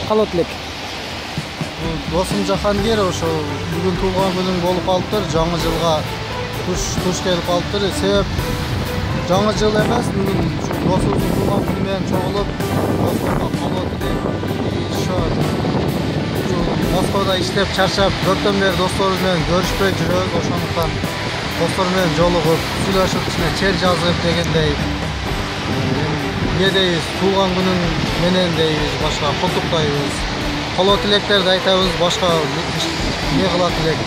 калуу тилек. Досым Жахангер ошо бүгүн туулган күнүң болуп калыптыр. Жаңы жылга туш келип калыптыр. Себеп жаңы жыл эмес, бүгүн досубуздун туулган күнү менен чогулуп, досторго калуу тилеп, Москвада иштеп чарчап, көптөн бери досторубуз менен көрүшпөй жүрөбүз. Ошондуктан достор менен жолугуп, сүйлөшүп, кичине чек жазып дегендей эмне дейбиз, туулган күнүң менен дейбиз, башка куттуктайбыз. Калоо тилектерди айтабыз, башка эмне кылат элек.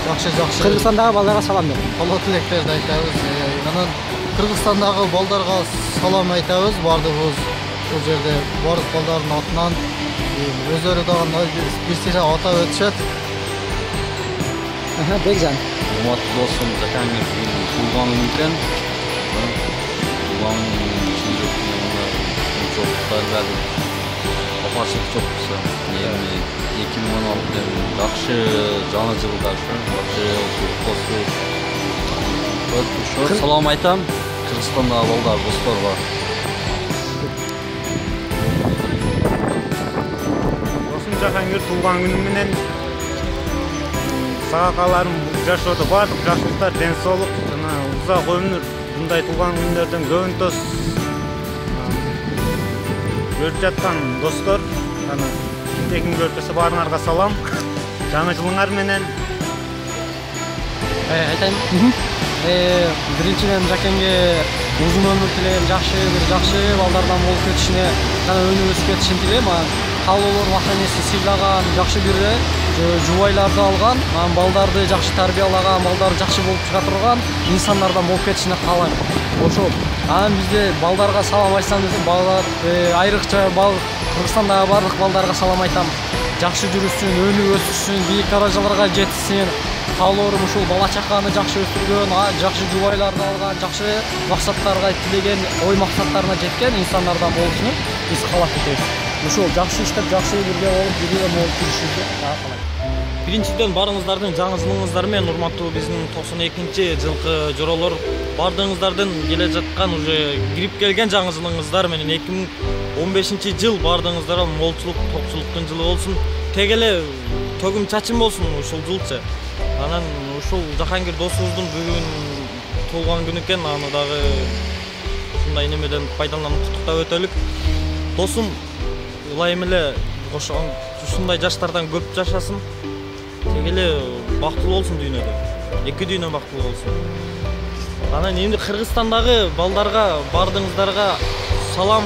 Жакшы. Кыргызстандагы балдарга салам бер. Калоо тилектерди айтабыз. Анан Кыргызстандагы балдарга салам айтабыз, бардыгыбыз бул жерде бардык балдардын атынан өздөрү дагы бир сыйра атап өтүшөт. Бекжан. Урматтуу досум Жахангер туулган күнү экен. Туулган Апашык çok kısa. 2016'da yaxşı жаңы жылда yaxşı olsun. Salam aytam Kırgızstandагы балдар, досторго. Досум Жахангер туулган күнү менен сага кааларым жашоодо бардык жакшылыктар, ден соолук жана узак өмүр. Мындай туулган күндөрдөн көбүнтөс көрүп жаткан достор, аны ким көрүп баарыңарга салам. Жаңы жылыңар менен. Айтайын. Биринчиден Жакенге узун өмүр тилейм, жакшы балдардан болуп кетишине, жана өнүгүп өсүп кетишин тилейм. Каалоолор мактанеси сыйлаган, жакшы бир жубайларды алган, балдарды жакшы тарбиялаган, балдары жакшы болуп чыга турган инсандардан болуп кетишине каалайм. Ошол. Анан бизде балдарга салам айтсам десем, балдар айрыкча Кыргызстандагы бардык балдарга салам айтам. Жакшы жүрүшсүн, өнүгүп өсүшсүн, бийик даражаларга жетишсин. Каалоорум ушул бала чаканы жакшы өстүргөн, жакшы жубайларды алган, жакшы максаттарга тилеген, ой максаттарына жеткен инсандардан болушун биз каалап кетебиз. Ушул жакшы иштеп, жакшы бирге болуп жүрүшүбүздү каалайм. Биринчиден барыңыздардын жаңы жылыңыздар менен урматтуу биздин 92-жылкы жоролор, бардыгыңыздардын келе жаткан уже кирип келген жаңы жылыңыздар менен 2015-жыл бардыгыңыздарга молчулук, токчулуктун жылы болсун. Тег эле төгүм чачым болсун ушул жылчы. Анан ушул Жахангер досубуздун бүгүн туулган күнү экен, аны дагы ушундай немеден пайдаланып куттуктап өтөлүк. Досум ылайым эле ушундай жаштардан көп жашасын. Тег эле бактылуу болсун дүйнөдө. Эки дүйнө бактылуу болсун. Анан эми Кыргызстандагы балдарга, бардыгыңыздарга салам.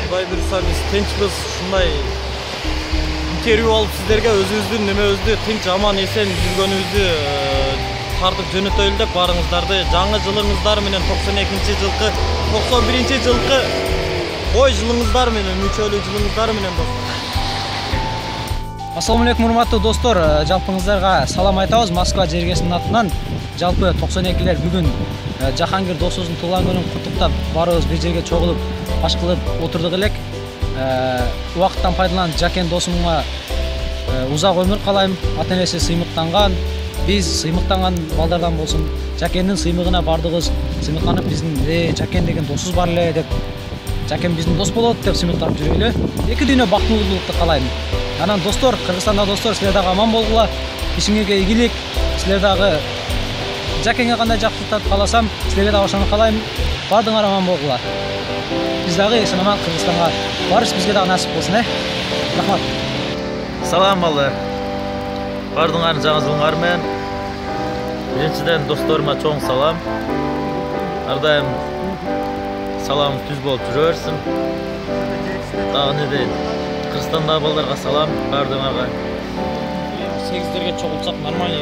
Кудай буйруса биз тынчбыз, ушундай интервью алып сиздерге өзүбүздүн немебизди тынч аман эсен жүргөнүбүздү тартып жөнөтөлү деп барыңыздарды жаңы жылыңыздар менен 92-жылкы, 91-жылкы ой жылыңыздар менен, мүчөлүү жылыңыздар менен достор. Ассаламу алейкум урматтуу достор, жалпыңыздарга салам айтабыз Москва жергесинин атынан. Жалпы 92-лер бүгүн Жахангер досубуздун туулган күнүн куттуктап, баарыбыз бир жерге чогулуп, аш кылып отурдук элек. Убакыттан пайдаланып Жакен досумга узак өмүр каалайм. Ата-энеси сыймыктанган, биз сыймыктанган балдардан болсун. Жакендин сыймыгына бардыгыбыз сыймыктанып, биздин Жакен деген досубуз бар эле деп, Жакен биздин дос болот деп сыймыктанып жүрөлү. Эки дүйнө бактылуулукту каалайм. Анан достор, Кыргызстанда достор, силер дагы аман болгула. Ишиңерге ийгилик. Силер дагы Жакенге кандай жакшылыктарды кааласам, силерге дагы ошону каалайм. Бардыңар аман болгула. Биз дагы эсен аман Кыргызстанга барыш бизге дагы насип болсун, Рахмат. Салам балдар. Бардыңар жаңы жылыңар менен. Биринчиден досторума чоң салам. Ар дайым салам түз болуп жүрө берсин. Дагы не дейт? Кыргызстандагы балдарга салам, бардыңарга. 8-дерге чогулсак нормально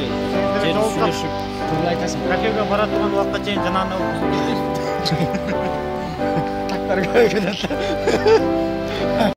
жер сүйлөшүп, Тургай айтасың. Кафеге бара турган убакка чейин жананы Тактар көбөйүп кетет.